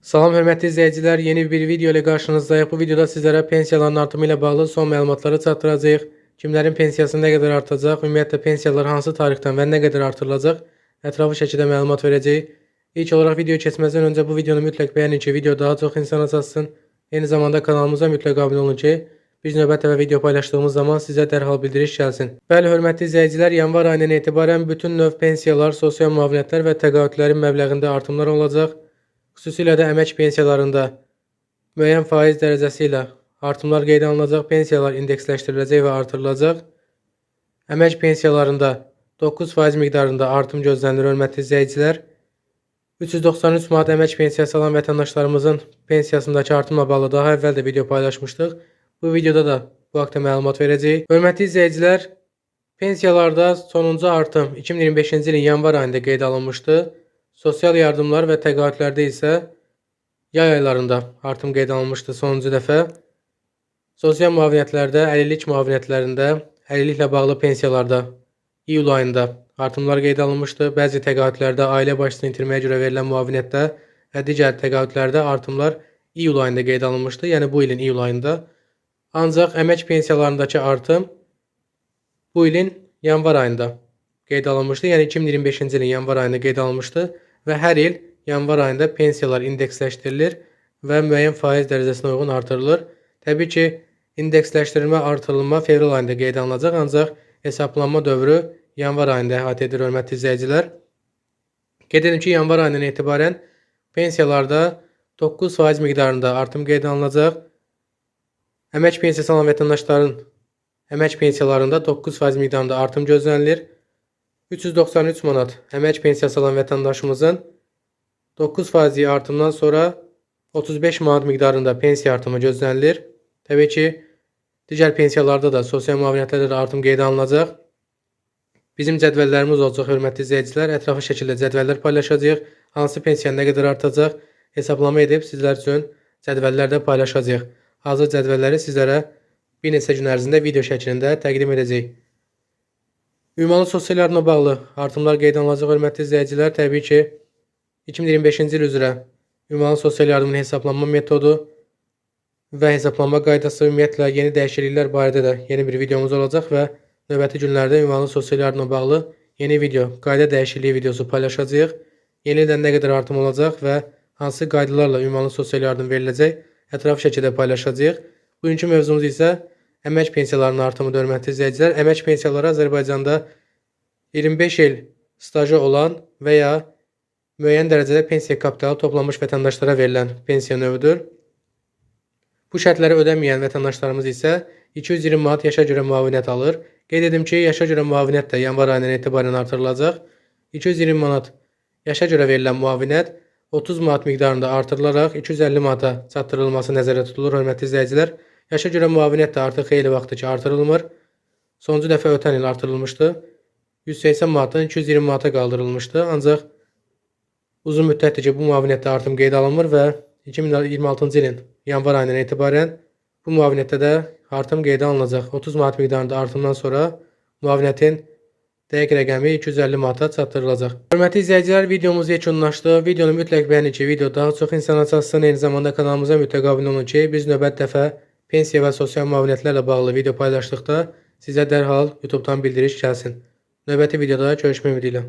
Salam hörmətli izləyicilər, yeni bir video ilə qarşınızdayıq. Bu videoda sizlərə pensiyaların artımı ilə bağlı son məlumatları çatdıracağıq. Kimlərin pensiyası nə qədər artacaq, ümumiyyətlə pensiyalar hansı tarixdən və nə qədər artırılacaq, ətraflı şəkildə məlumat verəcəyik. İlk olaraq video keçməzdən öncə bu videonu mütləq bəyənin ki, video daha çox insana çatsın. Eyni zamanda kanalımıza mütləq abunə olun ki, biz növbəti və video paylaşdığımız zaman sizə dərhal bildiriş gəlsin. Bəli, hörmətli izləyicilər, yanvar ayından etibarən bütün növ pensiyalar, sosial müavinətlər və təqaüdlərin məbləğində artımlar olacaq. Xüsusilə də əmək pensiyalarında müəyyən faiz dərəcəsi ilə artımlar qeydə alınacaq, pensiyalar indeksləşdiriləcək və artırılacaq. Əmək pensiyalarında 9% miqdarında artım gözlənilir, hörmətli izləyicilər. 393 manat əmək pensiyası alan vətəndaşlarımızın pensiyasındakı artımla bağlı daha əvvəl də video paylaşmışdıq. Bu videoda da bu haqda məlumat verəcəyik. Hörmətli izləyicilər, pensiyalarda sonuncu artım 2025-ci ilin yanvar ayında qeydə alınmışdı. Sosial yardımlar və təqaüdlərdə isə yay aylarında artım qeydə alınmışdı sonuncu dəfə. Sosial müavinətlərdə, əlillik müavinətlərində, əlilliklə bağlı pensiyalarda iyul ayında artımlar qeydə alınmışdı. Bəzi təqaüdlərdə ailə başçısını itirməyə görə verilən müavinətdə və digər təqaüdlərdə artımlar iyul ayında qeydə alınmışdı, yəni bu ilin iyul ayında. Ancaq əmək pensiyalarındakı artım bu ilin yanvar ayında qeydə alınmışdı, yəni 2025-ci ilin yanvar ayında qeydə alınmışdı. Və hər il yanvar ayında pensiyalar indeksləşdirilir və müəyyən faiz dərəcəsinə uyğun artırılır. Təbii ki, indeksləşdirilmə, artırılma fevral ayında qeydə alınacaq, ancaq hesablanma dövrü yanvar ayında əhatə edir, hörmətli izləyicilər. Qeyd edim ki, yanvar ayından etibarən pensiyalarda 9% miqdarında artım qeydə alınacaq. Əmək pensiyası alan vətəndaşların əmək pensiyalarında 9% miqdarında artım gözlənilir. 393 manat əmək pensiyası alan vətəndaşımızın 9% artımdan sonra 35 manat miqdarında pensiya artımı gözlənilir. Təbii ki, digər pensiyalarda da, sosial müavinətlərdə də artım qeydə alınacaq. Bizim cədvəllərimiz olacaq, hörmətli izləyicilər. Ətraflı şəkildə cədvəllər paylaşacağıq. Hansı pensiya nə qədər artacaq hesablama edib sizlər üçün cədvəllər də paylaşacağıq. Hazır cədvəlləri sizlərə bir neçə gün ərzində video şəklində təqdim edəcəyik. Ünvanlı sosial yardıma bağlı artımlar qeydə alınacaq, hörmətli izləyicilər. Təbii ki, 2025-ci il üzrə ünvanlı sosial yardımın hesablanma metodu və hesablanma qaydası, ümumiyyətlə yeni dəyişikliklər barədə də yeni bir videomuz olacaq və növbəti günlərdə ünvanlı sosial yardıma bağlı yeni video, qayda dəyişikliyi videosu paylaşacağıq. Yeni ildən nə qədər artım olacaq və hansı qaydalarla ünvanlı sosial yardım veriləcək ətraflı şəkildə paylaşacağıq. Bugünkü mövzumuz isə əmək pensiyalarının artımıdır, hörmətli izləyicilər. Əmək pensiyaları Azərbaycanda 25 il stajı olan və ya müəyyən dərəcədə pensiya kapitalı toplanmış vətəndaşlara verilən pensiya növüdür. Bu şərtləri ödəməyən vətəndaşlarımız isə 220 manat yaşa görə müavinət alır. Qeyd edim ki, yaşa görə müavinət də yanvar ayından etibarən artırılacaq. 220 manat yaşa görə verilən müavinət 30 manat miqdarında artırılaraq 250 manata çatdırılması nəzərdə tutulur, hörmətli izləyicilər. Yaşa görə müavinət də artıq xeyli vaxtdır ki, artırılmır. Sonuncu dəfə ötən il artırılmışdı. 180 manatdan 220 manata qaldırılmışdı. Ancaq uzun müddətdir ki, bu müavinətdə artım qeydə alınmır və 2026-cı ilin yanvar ayından etibarən bu müavinətdə də artım qeydə alınacaq. 30 manat miqdarında artımdan sonra müavinətin dəqiq rəqəmi 250 manata çatdırılacaq. Hörmətli izləyicilər, videomuz yekunlaşdı. Videonu mütləq bəyənin ki, video daha çox insana çatsın. Eyni zamanda kanalımıza mütləq abunə olun ki, biz növbəti dəfə pensiya və sosial müavinətlərlə bağlı video paylaşdıqda sizə dərhal YouTube-dan bildiriş gəlsin. Növbəti videoda görüşmək ümidi ilə.